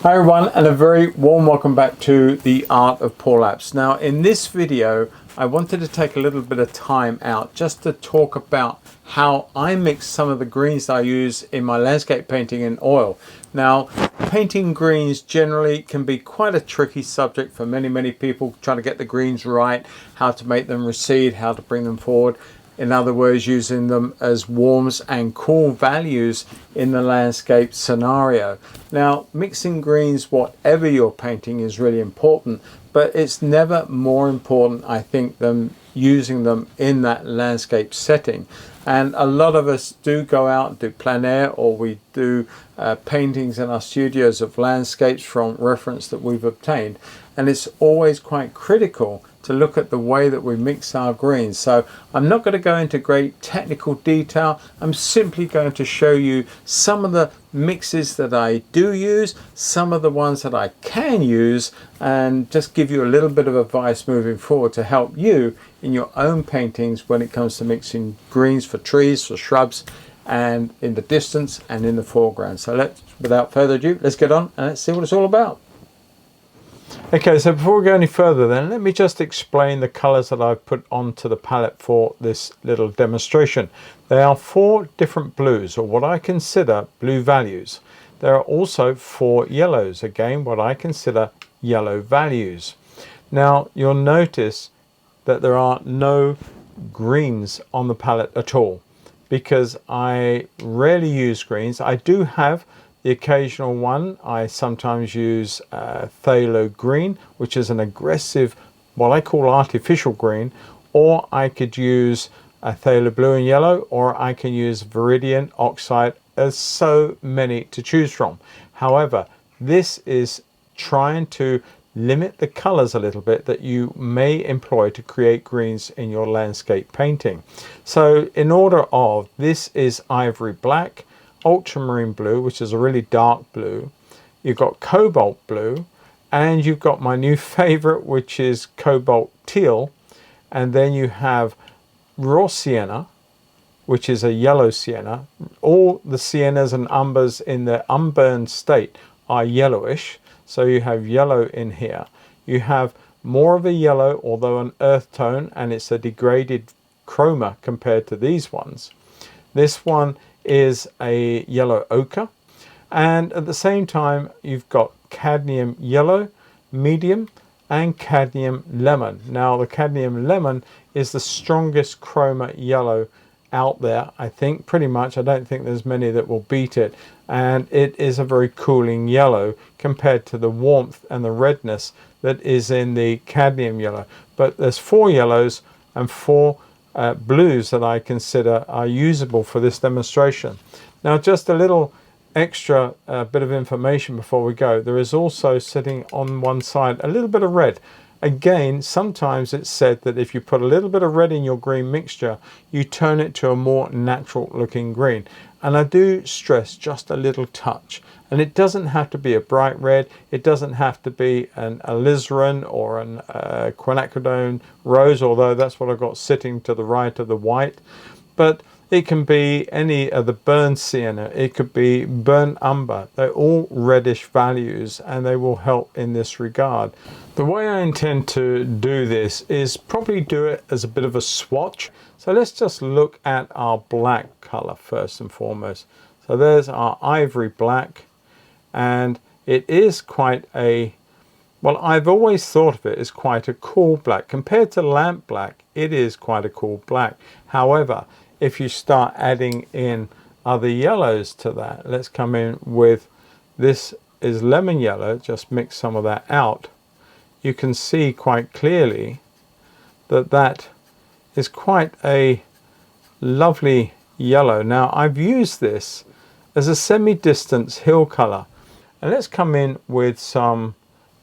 Hi everyone, and a very warm welcome back to the Art of Pour Laps. Now in this video I wanted to take a little bit of time out just to talk about how I mix some of the greens that I use in my landscape painting in oil. Now painting greens generally can be quite a tricky subject for many people, trying to get the greens right, how to make them recede, how to bring them forward. In other words, using them as warms and cool values in the landscape scenario. Now, mixing greens, whatever you're painting, is really important, but it's never more important, I think, than using them in that landscape setting. And a lot of us do go out and do plein air, or we do paintings in our studios of landscapes from reference that we've obtained. And it's always quite critical to look at the way that we mix our greens. So I'm not going to go into great technical detail. I'm simply going to show you some of the mixes that I do use, some of the ones that I can use, and just give you a little bit of advice moving forward to help you in your own paintings when it comes to mixing greens for trees, for shrubs, and in the distance and in the foreground. So without further ado, let's get on and let's see what it's all about. Okay, so before we go any further then, let me just explain the colours that I've put onto the palette for this little demonstration. There are 4 different blues, or what I consider blue values. There are also 4 yellows, again what I consider yellow values. Now you'll notice that there are no greens on the palette at all, because I rarely use greens. I do have the occasional one. I sometimes use phthalo green, which is an aggressive, what I call artificial green, or I could use a phthalo blue and yellow, or I can use viridian, oxide. There's so many to choose from. However, this is trying to limit the colors a little bit that you may employ to create greens in your landscape painting. So in order of, this is ivory black, ultramarine blue, which is a really dark blue, you've got cobalt blue, and you've got my new favorite, which is cobalt teal, and then you have raw sienna, which is a yellow sienna. All the siennas and umbers in their unburned state are yellowish, so you have yellow in here. You have more of a yellow, although an earth tone, and it's a degraded chroma compared to these ones. This one is a yellow ochre, and at the same time you've got cadmium yellow, medium, and cadmium lemon. Now the cadmium lemon is the strongest chroma yellow out there, I think, pretty much. I don't think there's many that will beat it, and it is a very cooling yellow compared to the warmth and the redness that is in the cadmium yellow. But there's 4 yellows and 4 blues that I consider are usable for this demonstration. Now just a little extra bit of information before we go. There is also sitting on one side a little bit of red. Again, sometimes it's said that if you put a little bit of red in your green mixture, you turn it to a more natural looking green. And I do stress just a little touch. And it doesn't have to be a bright red. It doesn't have to be an alizarin or an quinacridone rose, although that's what I've got sitting to the right of the white. But it can be any of the burnt sienna. It could be burnt umber. They're all reddish values, and they will help in this regard. The way I intend to do this is probably do it as a bit of a swatch. So let's just look at our black color first and foremost. So there's our ivory black, and it is quite a, well, I've always thought of it as quite a cool black. Compared to lamp black, it is quite a cool black. However, if you start adding in other yellows to that, let's come in with, this is lemon yellow, just mix some of that out. You can see quite clearly that that is quite a lovely yellow. Now I've used this as a semi-distance hill color, and let's come in with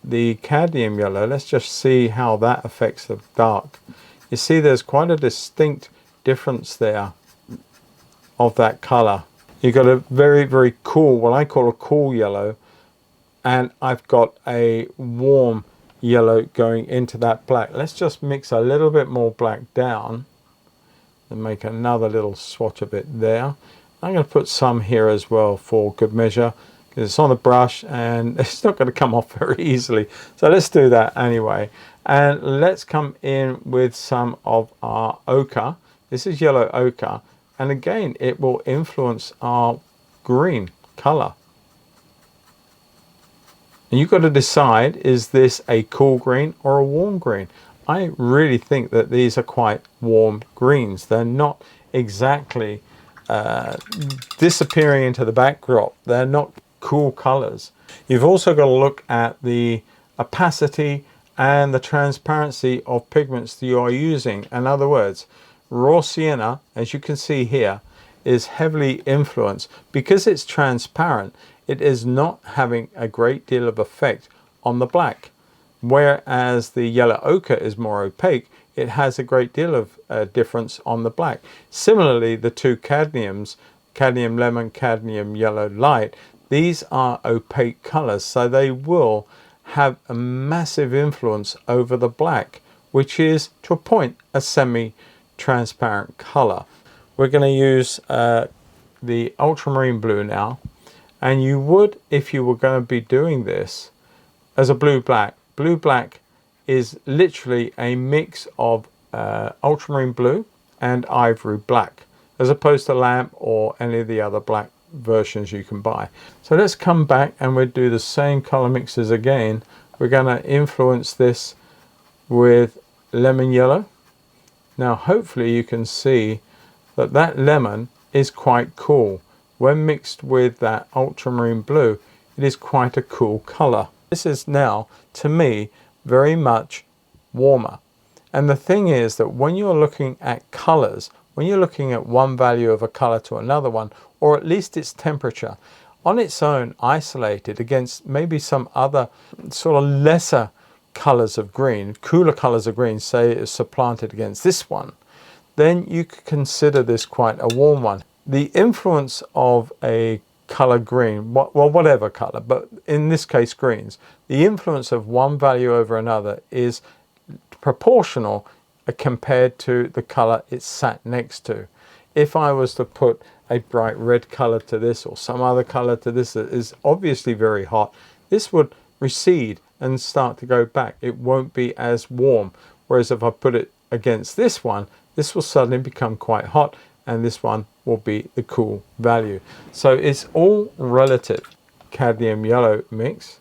the cadmium yellow. Let's just see how that affects the dark. You see there's quite a distinct difference there of that color. You've got a very cool, what I call a cool yellow, and I've got a warm yellow going into that black. Let's just mix a little bit more black down and make another little swatch of it there. I'm going to put some here as well for good measure. because it's on the brush and it's not going to come off very easily. So let's do that anyway. And let's come in with some of our ochre. This is yellow ochre. And again, it will influence our green color. And you've got to decide, is this a cool green or a warm green? I really think that these are quite warm greens. They're not exactly disappearing into the backdrop. They're not cool colors. You've also got to look at the opacity and the transparency of pigments that you are using. In other words, raw sienna, as you can see here, is heavily influenced because it's transparent. It is not having a great deal of effect on the black, whereas the yellow ochre is more opaque. It has a great deal of difference on the black. Similarly, the two cadmiums, cadmium lemon, cadmium yellow light, these are opaque colors, so they will have a massive influence over the black, which is to a point a semi-transparent color. We're going to use the ultramarine blue now, and you would, if you were going to be doing this as a blue black. Blue black is literally a mix of ultramarine blue and ivory black, as opposed to lamp or any of the other black versions you can buy. So let's come back and we'll do the same color mixes again. We're going to influence this with lemon yellow. Now hopefully you can see that that lemon is quite cool. When mixed with that ultramarine blue, it is quite a cool color. This is now, to me, very much warmer. And the thing is that when you're looking at colors, when you're looking at one value of a color to another one, or at least its temperature, on its own, isolated against maybe some other sort of lesser colors of green, cooler colors of green, say is supplanted against this one, then you could consider this quite a warm one. The influence of a color green, well, whatever color, but in this case greens, the influence of one value over another is proportional compared to the color it's sat next to. If I was to put a bright red color to this or some other color to this that is obviously very hot, this would recede and start to go back. It won't be as warm. Whereas if I put it against this one, this will suddenly become quite hot, and this one will be the cool value. So it's all relative. Cadmium yellow mix,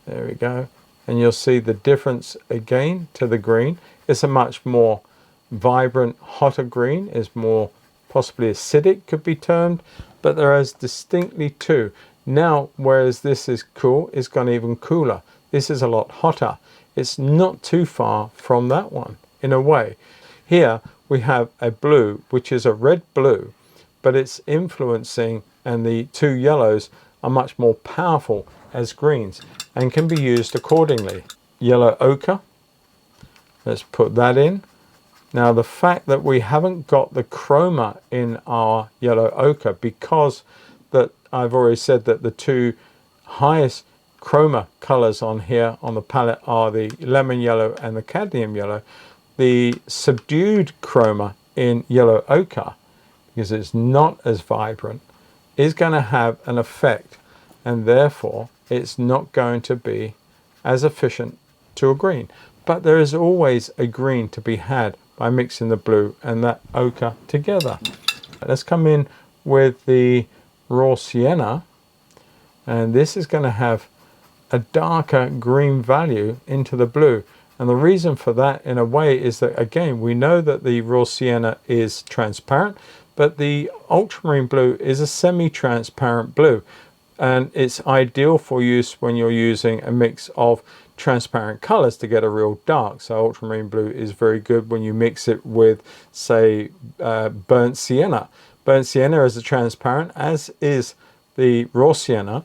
there we go, and you'll see the difference again to the green. It's a much more vibrant, hotter green. It's more possibly acidic, could be termed, but there is distinctly two. Now, whereas this is cool, it's gone even cooler. This is a lot hotter. It's not too far from that one in a way. Here we have a blue, which is a red blue, but it's influencing, and the two yellows are much more powerful as greens and can be used accordingly. Yellow ochre, let's put that in. Now the fact that we haven't got the chroma in our yellow ochre, because that I've already said that the two highest chroma colors on here on the palette are the lemon yellow and the cadmium yellow. The subdued chroma in yellow ochre, because it's not as vibrant, is going to have an effect, and therefore it's not going to be as efficient to a green. But there is always a green to be had by mixing the blue and that ochre together. Let's come in with the raw sienna, and this is going to have a darker green value into the blue. And the reason for that, in a way, is that, again, we know that the raw sienna is transparent, but the ultramarine blue is a semi-transparent blue. And it's ideal for use when you're using a mix of transparent colors to get a real dark. So ultramarine blue is very good when you mix it with, say, burnt sienna. Burnt sienna is a transparent, as is the raw sienna,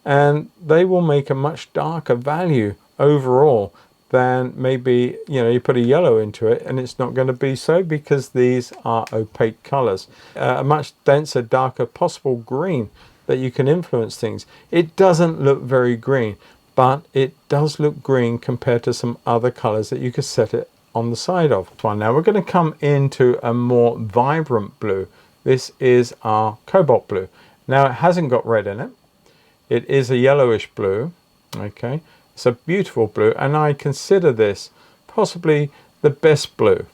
and they will make a much darker value overall than maybe, you know, you put a yellow into it and it's not going to be so, because these are opaque colors. A much denser, darker possible green that you can influence things. It doesn't look very green, but it does look green compared to some other colors that you could set it on the side of. Now we're going to come into a more vibrant blue. This is our cobalt blue. Now it hasn't got red in it. It is a yellowish blue. Okay, it's a beautiful blue, and I consider this possibly the best blue.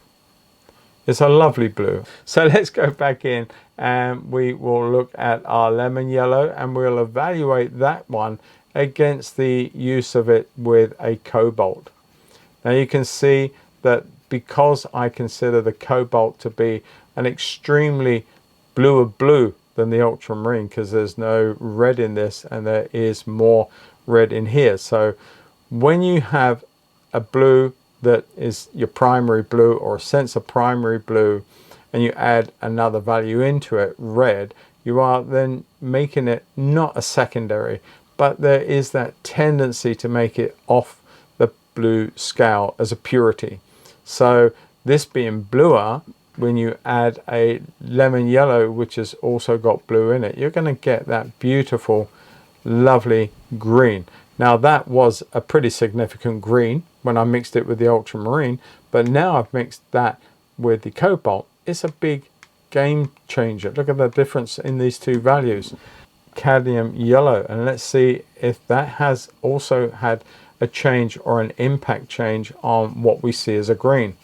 It's a lovely blue. So let's go back in and we will look at our lemon yellow, and we'll evaluate that one against the use of it with a cobalt. Now you can see that because I consider the cobalt to be an extremely bluer blue than the ultramarine, because there's no red in this and there is more red in here. So when you have a blue that is your primary blue, or a sense of primary blue, and you add another value into it, red, you are then making it not a secondary, but there is that tendency to make it off the blue scale as a purity. So this being bluer, when you add a lemon yellow which has also got blue in it, you're going to get that beautiful, lovely green. Now that was a pretty significant green when I mixed it with the ultramarine, but now I've mixed that with the cobalt. It's a big game changer. Look at the difference in these two values. Cadmium yellow, and let's see if that has also had a change or an impact change on what we see as a green.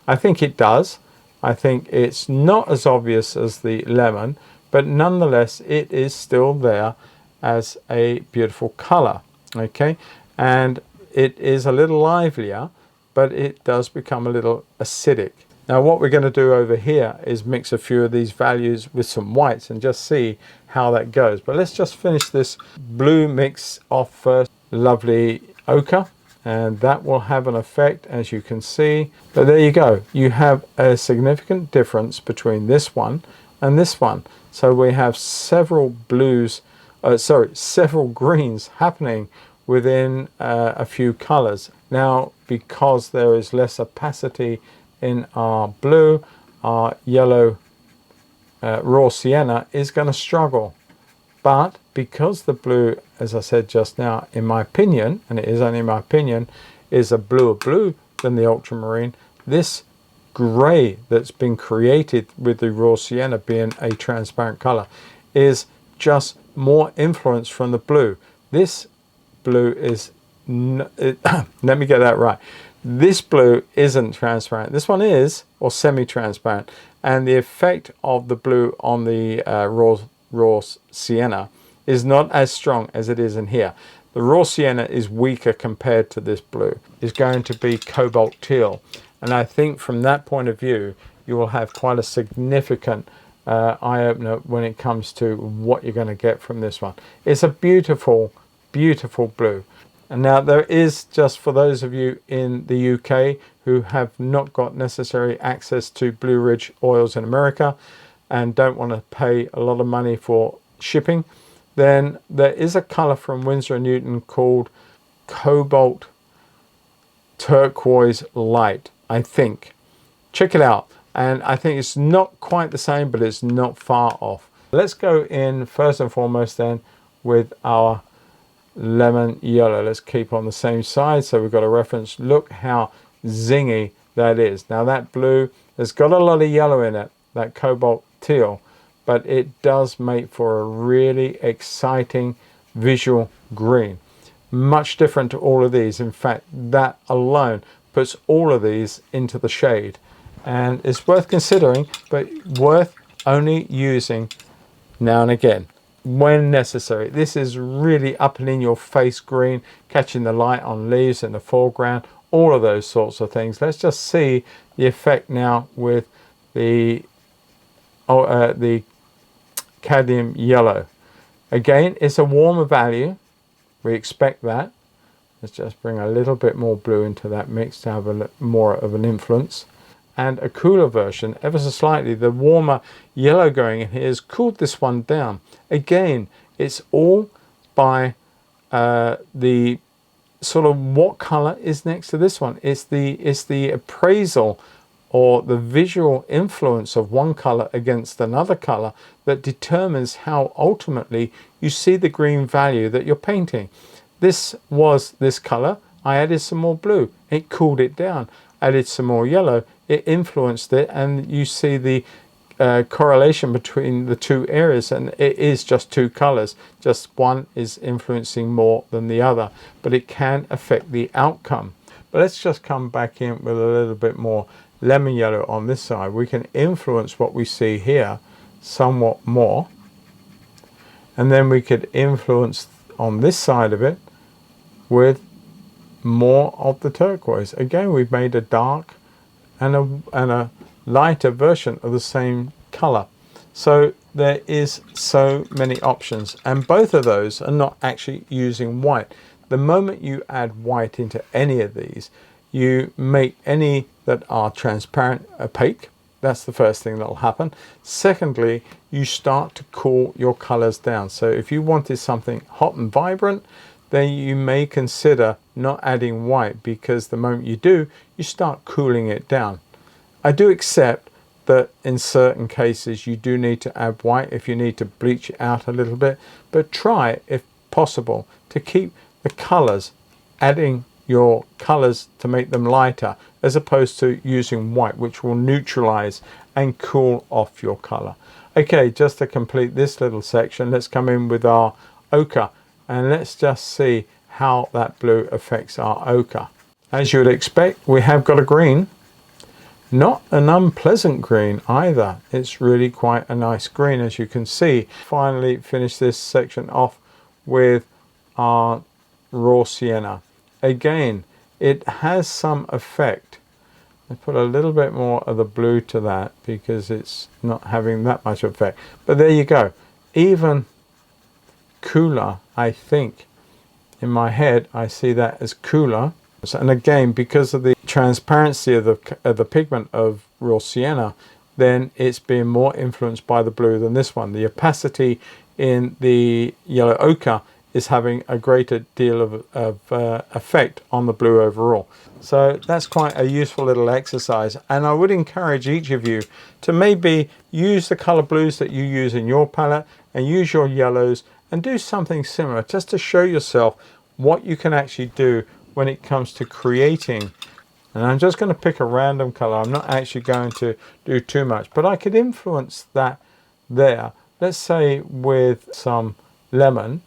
I think it does. I think it's not as obvious as the lemon, but nonetheless it is still there as a beautiful color. Okay, and it is a little livelier, but it does become a little acidic. Now what we're going to do over here is mix a few of these values with some whites and just see how that goes. But let's just finish this blue mix off first. Lovely ochre, and that will have an effect, as you can see. But there you go, you have a significant difference between this one and this one. So we have several blues, several greens happening within a few colors. Now because there is less opacity in our blue, our yellow raw sienna is going to struggle. But because the blue, as I said just now, in my opinion, and it is only my opinion, is a bluer blue than the ultramarine, this gray that's been created with the raw sienna being a transparent color is just more influence from the blue. This blue is let me get that right. This blue isn't transparent. This one is, or semi-transparent, and the effect of the blue on the raw sienna is not as strong as it is in here. The raw sienna is weaker compared to this blue. It's going to be cobalt teal, and I think from that point of view you will have quite a significant eye-opener when it comes to what you're going to get from this one. It's a beautiful, beautiful blue. And now there is, just for those of you in the UK who have not got necessary access to Blue Ridge oils in America and don't want to pay a lot of money for shipping, then there is a color from Winsor & Newton called Cobalt Turquoise Light, I think. Check it out. And I think it's not quite the same, but it's not far off. Let's go in first and foremost then with our lemon yellow. Let's keep on the same side so we've got a reference. Look how zingy that is. Now that blue has got a lot of yellow in it, that cobalt teal, but it does make for a really exciting visual green. Much different to all of these. In fact, that alone puts all of these into the shade, and it's worth considering, but worth only using now and again when necessary. This is really up and in your face green, catching the light on leaves in the foreground, all of those sorts of things. Let's just see the effect now with the cadmium yellow. Again, it's a warmer value, we expect that. Let's just bring a little bit more blue into that mix to have a more of an influence. And a cooler version, ever so slightly, the warmer yellow going in here has cooled this one down. Again, it's all by the sort of what color is next to this one. It's the appraisal or the visual influence of one color against another color that determines how ultimately you see the green value that you're painting. This was this color. I added some more blue. It cooled it down. Added some more yellow. It influenced it, and you see the correlation between the two areas, and it is just two colors, just one is influencing more than the other, but it can affect the outcome. But let's just come back in with a little bit more lemon yellow on this side. We can influence what we see here somewhat more, and then we could influence on this side of it with more of the turquoise. Again, we've made a dark and a lighter version of the same color. So there is so many options, and both of those are not actually using white. The moment you add white into any of these, you make any that are transparent opaque. That's the first thing that will happen. Secondly, you start to cool your colors down. So if you wanted something hot and vibrant, then you may consider not adding white, because the moment you do, you start cooling it down. I do accept that in certain cases you do need to add white if you need to bleach it out a little bit, but try, if possible, to keep the colors, adding your colors to make them lighter, as opposed to using white, which will neutralize and cool off your color. Okay, just to complete this little section, let's come in with our ochre, and let's just see how that blue affects our ochre. As you would expect, we have got a green. Not an unpleasant green either. It's really quite a nice green, as you can see. Finally finish this section off with our raw sienna. Again, it has some effect. Let's put a little bit more of the blue to that, because it's not having that much effect. But there you go. Even cooler, I think. In my head, I see that as cooler. And again, because of the transparency of the pigment of raw sienna, then it's being more influenced by the blue than this one. The opacity in the yellow ochre is having a greater deal of effect on the blue overall. So that's quite a useful little exercise, and I would encourage each of you to maybe use the color blues that you use in your palette and use your yellows and do something similar, just to show yourself what you can actually do when it comes to creating. And I'm just going to pick a random color. I'm not actually going to do too much, but I could influence that there. Let's say with some lemon,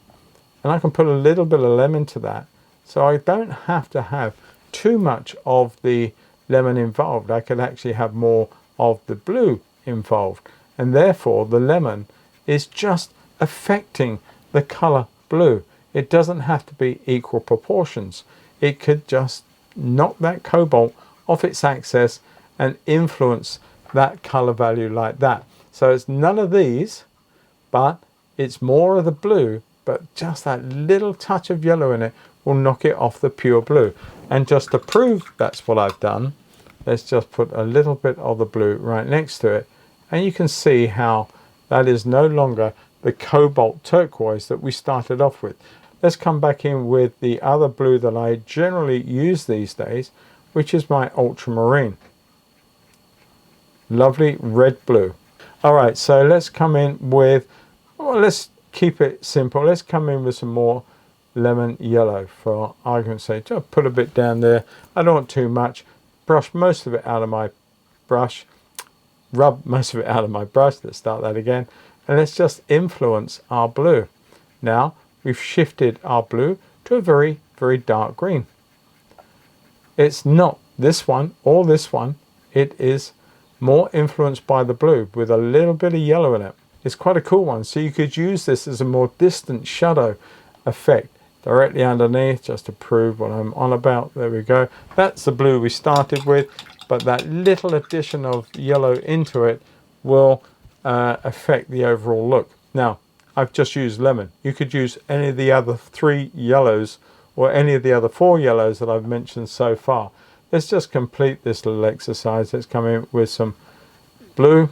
and I can put a little bit of lemon to that, so I don't have to have too much of the lemon involved. I could actually have more of the blue involved, and therefore the lemon is just affecting the color blue. It doesn't have to be equal proportions. It could just knock that cobalt off its axis and influence that color value like that. So it's none of these, but it's more of the blue, but just that little touch of yellow in it will knock it off the pure blue. And just to prove that's what I've done, let's just put a little bit of the blue right next to it, and you can see how that is no longer the cobalt turquoise that we started off with. Let's come back in with the other blue that I generally use these days, which is my ultramarine. Lovely red blue. All right, so let's come in with, well, let's keep it simple. Let's come in with some more lemon yellow for argument's sake. Just put a bit down there. I don't want too much. Brush most of it out of my brush. Rub most of it out of my brush. Let's start that again. And let's just influence our blue. Now, we've shifted our blue to a very, very dark green. It's not this one or this one. It is more influenced by the blue with a little bit of yellow in it. It's quite a cool one. So you could use this as a more distant shadow effect directly underneath, just to prove what I'm on about. There we go. That's the blue we started with, but that little addition of yellow into it will affect the overall look. Now, I've just used lemon. You could use any of the other 3 yellows or any of the other 4 yellows that I've mentioned so far. Let's just complete this little exercise. Let's come in with some blue.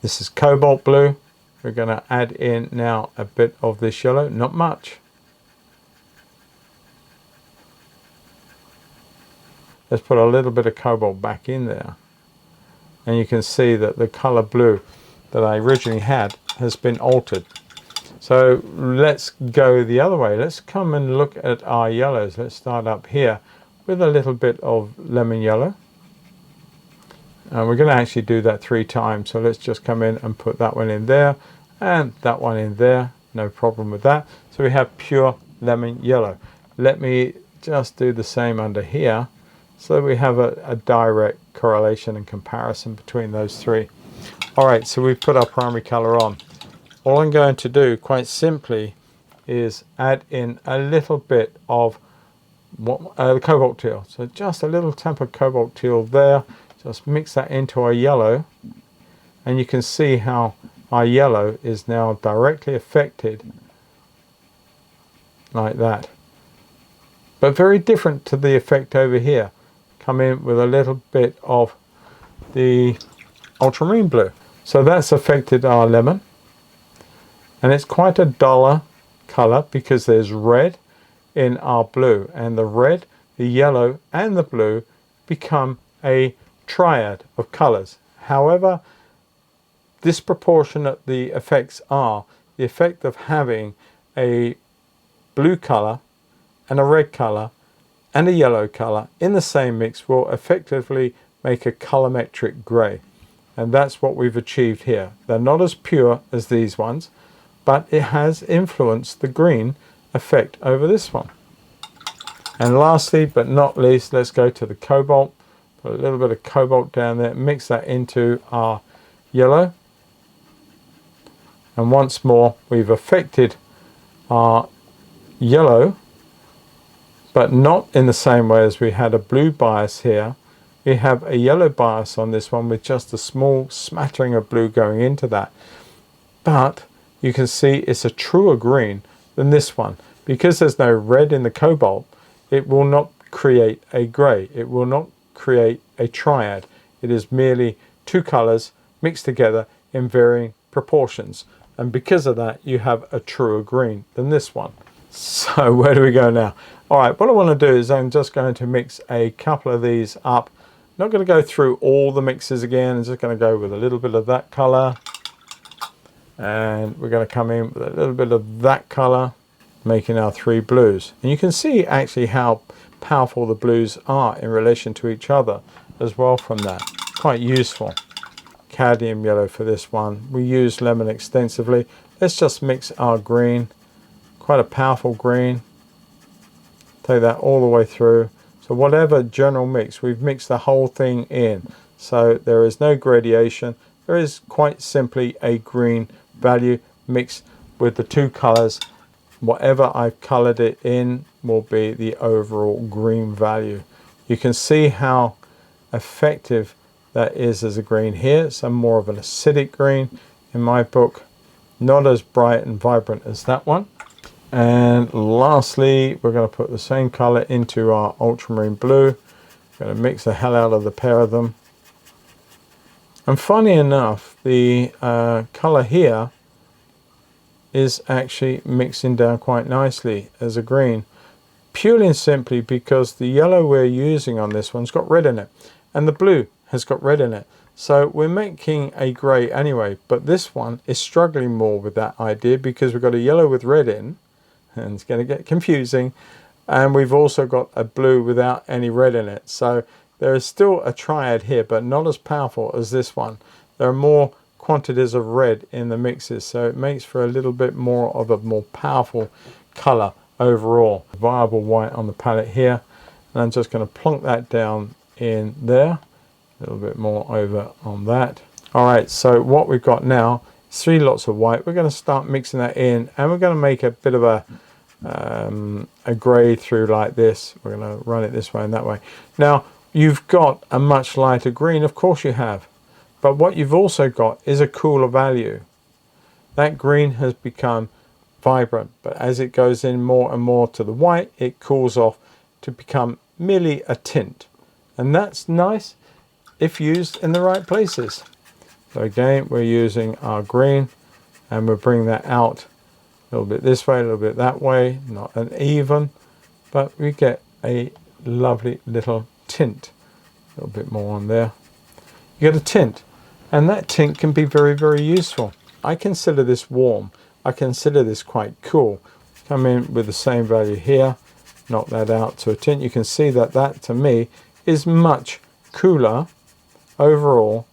This is cobalt blue. We're going to add in now a bit of this yellow, not much. Let's put a little bit of cobalt back in there. And you can see that the color blue that I originally had has been altered. So let's go the other way. Let's come and look at our yellows. Let's start up here with a little bit of lemon yellow. And we're going to actually do that 3 times. So let's just come in and put that one in there and that one in there. No problem with that. So we have pure lemon yellow. Let me just do the same under here. So we have a direct correlation and comparison between those 3. All right, so we've put our primary color on. All I'm going to do quite simply is add in a little bit of the cobalt teal. So just a little tap of cobalt teal there. Just mix that into our yellow. And you can see how our yellow is now directly affected like that. But very different to the effect over here. Come in with a little bit of the ultramarine blue. So that's affected our lemon. And it's quite a duller color because there's red in our blue. And the red, the yellow, and the blue become a triad of colors. However disproportionate the effects are, the effect of having a blue color and a red color and a yellow color in the same mix will effectively make a colorimetric gray. And that's what we've achieved here. They're not as pure as these ones, but it has influenced the green effect over this one. And lastly, but not least, let's go to the cobalt. Put a little bit of cobalt down there, mix that into our yellow. And once more, we've affected our yellow, but not in the same way as we had a blue bias here. We have a yellow bias on this one with just a small smattering of blue going into that. But you can see it's a truer green than this one. Because there's no red in the cobalt, it will not create a grey. It will not create a triad. It is merely 2 colours mixed together in varying proportions. And because of that, you have a truer green than this one. So where do we go now? All right, what I want to do is I'm just going to mix a couple of these up. Not going to go through all the mixes again. I'm just going to go with a little bit of that color. And we're going to come in with a little bit of that color, making our 3 blues. And you can see actually how powerful the blues are in relation to each other as well from that. Quite useful. Cadmium yellow for this one. We use lemon extensively. Let's just mix our green. Quite a powerful green. Take that all the way through. So whatever general mix, we've mixed the whole thing in. So there is no gradation. There is quite simply a green value mixed with the 2 colors. Whatever I've colored it in will be the overall green value. You can see how effective that is as a green here. It's more of an acidic green in my book. Not as bright and vibrant as that one. And lastly, we're going to put the same color into our ultramarine blue. We're going to mix the hell out of the pair of them. And funny enough, the color here is actually mixing down quite nicely as a green. Purely and simply because the yellow we're using on this one's got red in it. And the blue has got red in it. So we're making a grey anyway. But this one is struggling more with that idea because we've got a yellow with red in. And it's going to get confusing, and we've also got a blue without any red in it. So there is still a triad here, but not as powerful as this one. There are more quantities of red in the mixes, so it makes for a little bit more of a more powerful color overall. Viable white on the palette here, and I'm just going to plonk that down in there. A little bit more over on that. All right, so what we've got now is 3 lots of white. We're going to start mixing that in, and we're going to make a bit of a grey through like this. We're going to run it this way and that way. Now you've got a much lighter green, of course you have, but what you've also got is a cooler value. That green has become vibrant, but as it goes in more and more to the white, it cools off to become merely a tint, and that's nice if used in the right places. So again, we're using our green, and we'll bring that out a little bit this way, a little bit that way, not an even, but we get a lovely little tint. A little bit more on there. You get a tint, and that tint can be very, very useful. I consider this warm. I consider this quite cool. Come in with the same value here, knock that out to a tint. You can see that that to me is much cooler overall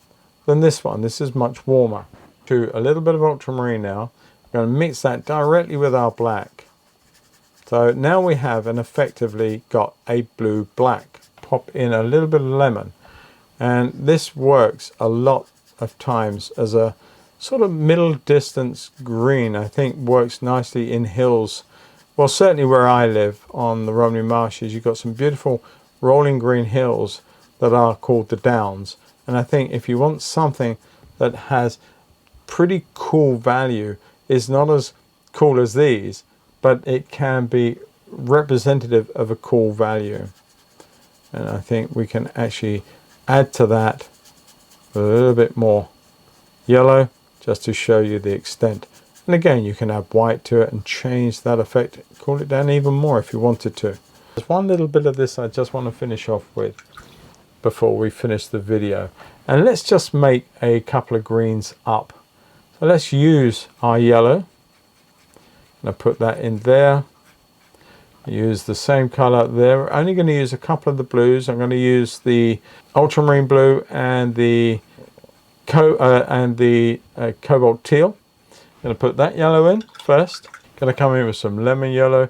than this one. This is much warmer. To a little bit of ultramarine now. I'm going to mix that directly with our black. So now we have and effectively got a blue black. Pop in a little bit of lemon, and this works a lot of times as a sort of middle distance green. I think works nicely in hills. Well, certainly where I live on the Romney Marshes, you've got some beautiful rolling green hills that are called the Downs. And I think if you want something that has pretty cool value, is not as cool as these, but it can be representative of a cool value. And I think we can actually add to that a little bit more yellow just to show you the extent. And again, you can add white to it and change that effect, cool it down even more if you wanted to. There's one little bit of this I just want to finish off with before we finish the video. And let's just make a couple of greens up. So let's use our yellow. I'm going to put that in there. Use the same color there. We're only going to use a couple of the blues. I'm going to use the ultramarine blue and the cobalt teal. I'm going to put that yellow in first. Going to come in with some lemon yellow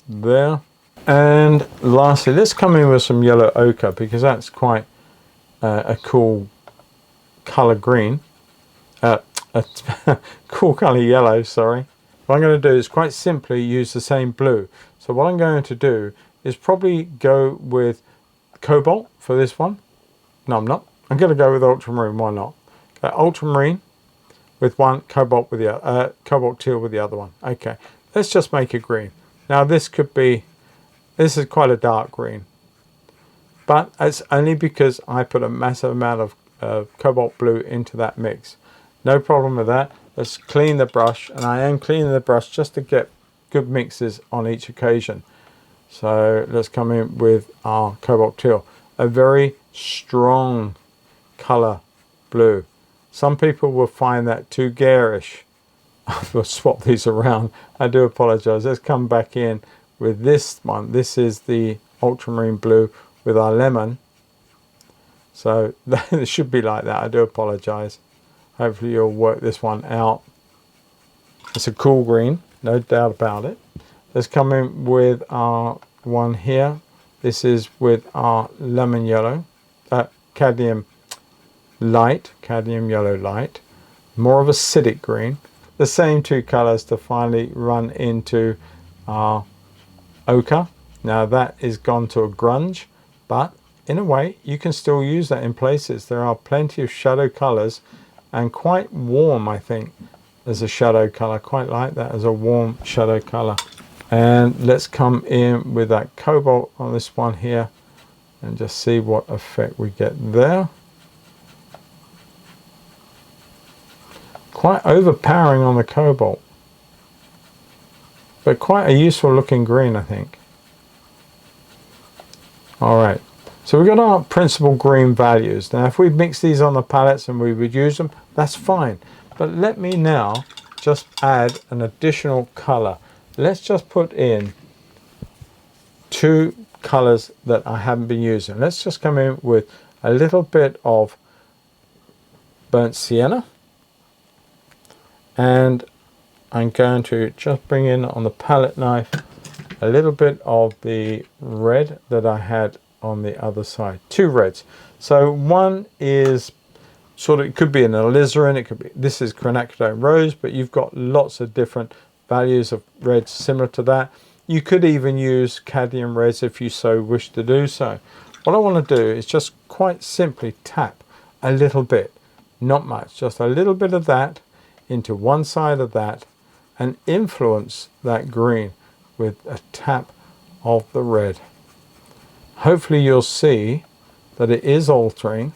there. And lastly, let's come in with some yellow ochre, because that's quite a cool color green. A cool color yellow, sorry. What I'm going to do is quite simply use the same blue. So what I'm going to do is probably go with cobalt for this one. No, I'm not. I'm going to go with ultramarine. Why not? Okay, ultramarine with one, cobalt with the other, cobalt teal with the other one. Okay, let's just make a green. Now this could be, this is quite a dark green, but it's only because I put a massive amount of cobalt blue into that mix. No problem with that. Let's clean the brush, and I am cleaning the brush just to get good mixes on each occasion. So let's come in with our cobalt teal, a very strong color blue. Some people will find that too garish. We'll swap these around. I do apologize. Let's come back in with this one. This is the ultramarine blue with our lemon. So it should be like that. I do apologize. Hopefully you'll work this one out. It's a cool green, no doubt about it. Let's come in with our one here. This is with our lemon yellow, cadmium yellow light. More of a acidic green. The same two colors to finally run into our ochre. Now that is gone to a grunge, but in a way you can still use that in places. There are plenty of shadow colors, and quite warm, I think, as a shadow color. Quite like that as a warm shadow color. And let's come in with that cobalt on this one here and just see what effect we get there. Quite overpowering on the cobalt, but quite a useful looking green, I think. All right. So we've got our principal green values. Now if we mix these on the palettes and we reduce them, that's fine. But let me now just add an additional color. Let's just put in two colors that I haven't been using. Let's just come in with a little bit of burnt sienna. And I'm going to just bring in on the palette knife a little bit of the red that I had on the other side. Two reds. So one is sort of, it could be an alizarin, it could be, this is quinacridone rose, but you've got lots of different values of reds similar to that. You could even use cadmium reds if you so wish to do so. What I want to do is just quite simply tap a little bit, not much, just a little bit of that into one side of that and influence that green with a tap of the red. Hopefully you'll see that it is altering,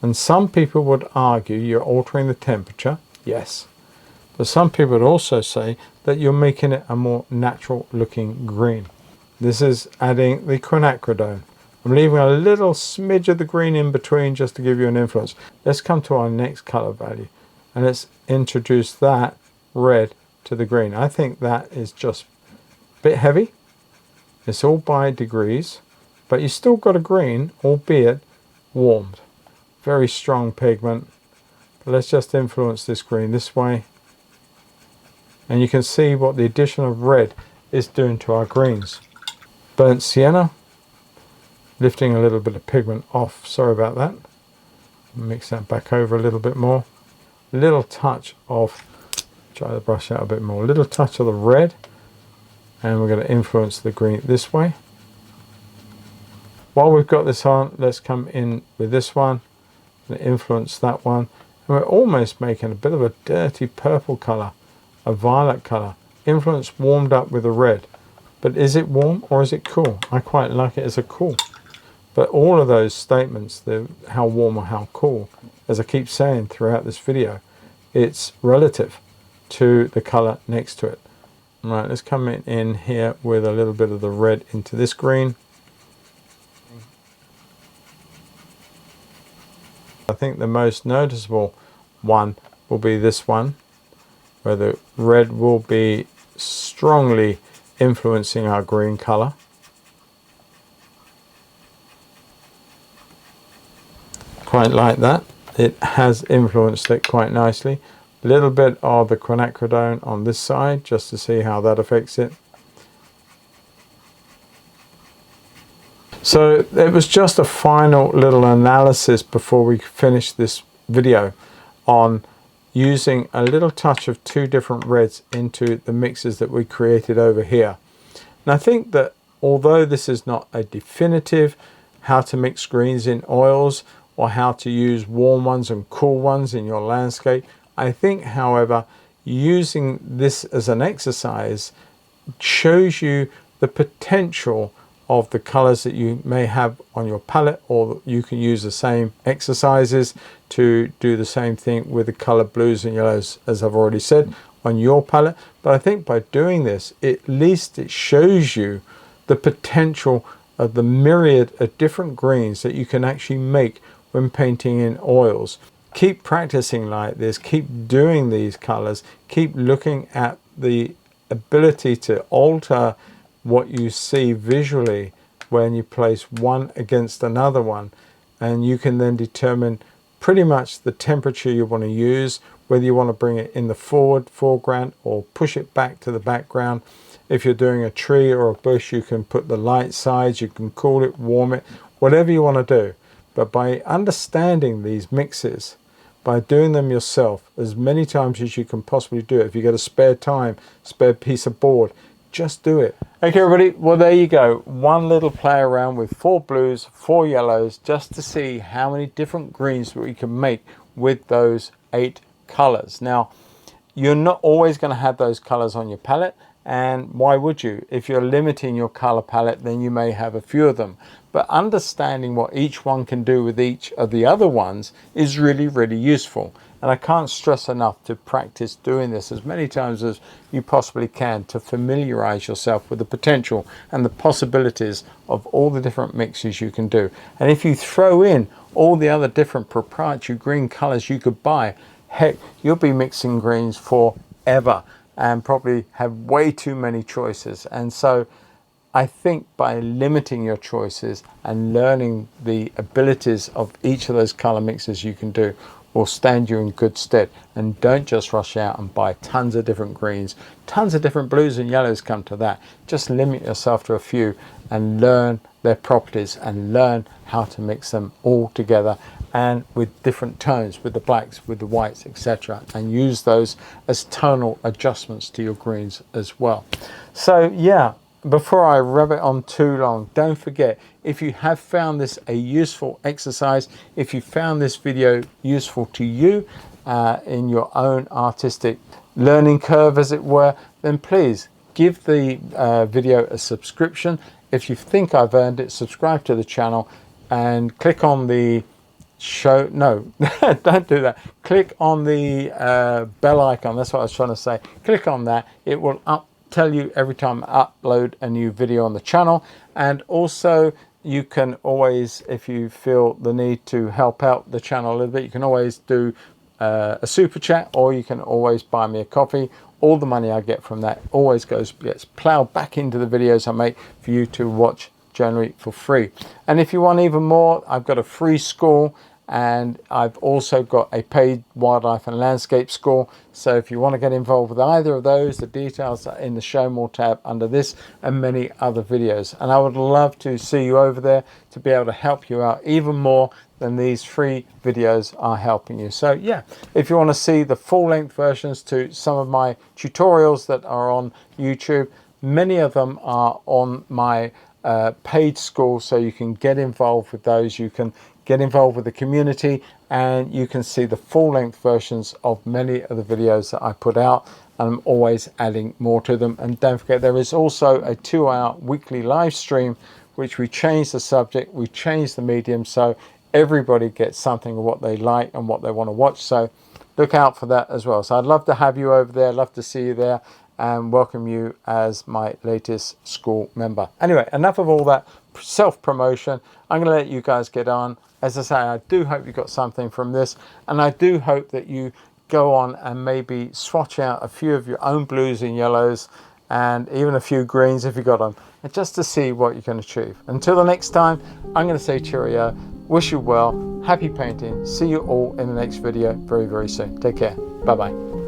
and some people would argue you're altering the temperature, yes, but some people would also say that you're making it a more natural looking green. This is adding the quinacridone. I'm leaving a little smidge of the green in between just to give you an influence. Let's come to our next color value and let's introduce that red to the green. I think that is just a bit heavy. It's all by degrees, but you still got a green, albeit warmed. very strong pigment. But let's just influence this green this way. And you can see what the addition of red is doing to our greens. Burnt sienna, lifting a little bit of pigment off. Sorry about that. Mix that back over a little bit more. A little touch of, try to brush out a bit more, a little touch of the red. And we're going to influence the green this way. While we've got this on, let's come in with this one and influence that one. And we're almost making a bit of a dirty purple colour, a violet colour. Influence warmed up with the red. But is it warm or is it cool? I quite like it as a cool. But all of those statements, how warm or how cool, as I keep saying throughout this video, it's relative to the colour next to it. Right, let's come in here with a little bit of the red into this green. I think the most noticeable one will be this one, where the red will be strongly influencing our green colour. Quite like that. It has influenced it quite nicely. A little bit of the quinacridone on this side just to see how that affects it. So it was just a final little analysis before we finish this video on using a little touch of two different reds into the mixes that we created over here. And I think that although this is not a definitive how to mix greens in oils or how to use warm ones and cool ones in your landscape, I think, however, using this as an exercise shows you the potential of the colors that you may have on your palette, or you can use the same exercises to do the same thing with the color blues and yellows, as I've already said, on your palette. But I think by doing this, at least it shows you the potential of the myriad of different greens that you can actually make when painting in oils. Keep practicing like this, keep doing these colors, keep looking at the ability to alter what you see visually when you place one against another one, and you can then determine pretty much the temperature you want to use, whether you want to bring it in the foreground or push it back to the background. If you're doing a tree or a bush, you can put the light sides, you can cool it, warm it, whatever you want to do. But by understanding these mixes, by doing them yourself as many times as you can possibly do it, if you get a spare time, spare piece of board, just do it. Okay, everybody, well, there you go. One little play around with 4 blues, 4 yellows, just to see how many different greens we can make with those 8 colors. Now, you're not always going to have those colors on your palette, and why would you? If you're limiting your color palette, then you may have a few of them. But understanding what each one can do with each of the other ones is really, really useful. And I can't stress enough to practice doing this as many times as you possibly can to familiarize yourself with the potential and the possibilities of all the different mixes you can do. And if you throw in all the other different proprietary green colors you could buy, heck, you'll be mixing greens forever and probably have way too many choices. And so I think by limiting your choices and learning the abilities of each of those color mixes you can do will stand you in good stead. And don't just rush out and buy tons of different greens, tons of different blues and yellows come to that. Just limit yourself to a few and learn their properties and learn how to mix them all together and with different tones, with the blacks, with the whites, etc. And use those as tonal adjustments to your greens as well. So yeah, before I rub it on too long, don't forget, if you have found this a useful exercise, if you found this video useful to you in your own artistic learning curve, as it were, then please give the video a subscription. If you think I've earned it, subscribe to the channel and click on the don't do that. Click on the bell icon. That's what I was trying to say. Click on that. It will tell you every time I upload a new video on the channel. And also you can always, if you feel the need to help out the channel a little bit, you can always do a super chat, or you can always buy me a coffee. All the money I get from that always gets plowed back into the videos I make for you to watch generally for free. And if you want even more, I've got a free school and I've also got a paid wildlife and landscape school. So if you want to get involved with either of those, the details are in the show more tab under this and many other videos. And I would love to see you over there to be able to help you out even more than these free videos are helping you. So yeah, if you want to see the full-length versions to some of my tutorials that are on YouTube, many of them are on my paid school, so you can get involved with those. You can get involved with the community, and you can see the full-length versions of many of the videos that I put out. I'm always adding more to them. And don't forget, there is also a 2-hour weekly live stream, which we changed the subject, we changed the medium, so everybody gets something of what they like and what they want to watch. So look out for that as well. So I'd love to have you over there, love to see you there, and welcome you as my latest school member. Anyway, enough of all that self-promotion. I'm going to let you guys get on. As I say, I do hope you got something from this, and I do hope that you go on and maybe swatch out a few of your own blues and yellows, and even a few greens if you got them, and just to see what you can achieve. Until the next time, I'm going to say cheerio, wish you well, happy painting, see you all in the next video very, very soon. Take care. Bye-bye.